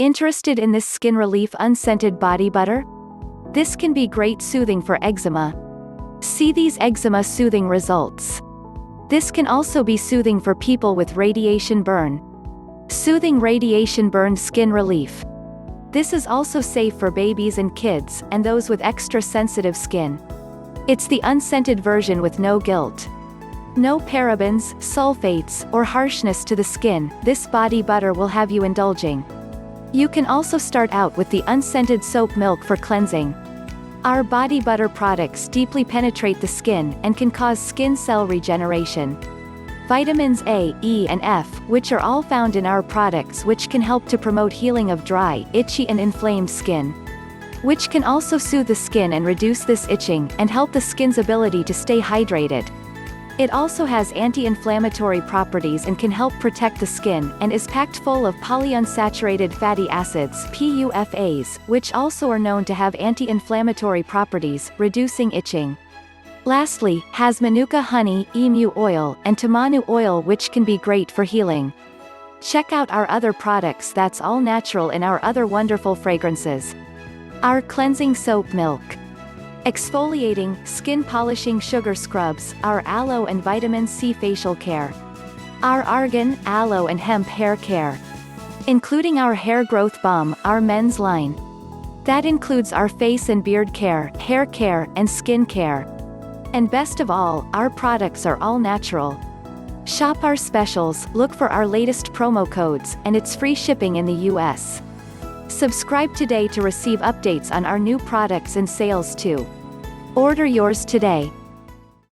Interested in this skin relief unscented body butter? This can be great soothing for eczema. See these eczema soothing results. This can also be soothing for people with radiation burn. Soothing radiation burn skin relief. This is also safe for babies and kids, and those with extra sensitive skin. It's the unscented version with no guilt. No parabens, sulfates, or harshness to the skin. This body butter will have you indulging. You can also start out with the unscented soap milk for cleansing. Our body butter products deeply penetrate the skin and can cause skin cell regeneration. Vitamins A, E and F, which are all found in our products, which can help to promote healing of dry, itchy and inflamed skin. Which can also soothe the skin and reduce this itching, and help the skin's ability to stay hydrated. It also has anti-inflammatory properties and can help protect the skin, and is packed full of polyunsaturated fatty acids (PUFAs), which also are known to have anti-inflammatory properties, reducing itching. Lastly, has manuka honey, emu oil, and tamanu oil, which can be great for healing. Check out our other products that's all natural in our other wonderful fragrances. Our cleansing soap milk. Exfoliating, skin polishing sugar scrubs, our aloe and vitamin C facial care. Our argan, aloe and hemp hair care. Including our hair growth balm, our men's line. That includes our face and beard care, hair care, and skin care. And best of all, our products are all natural. Shop our specials, look for our latest promo codes, and it's free shipping in the US. Subscribe today to receive updates on our new products and sales too. Order yours today.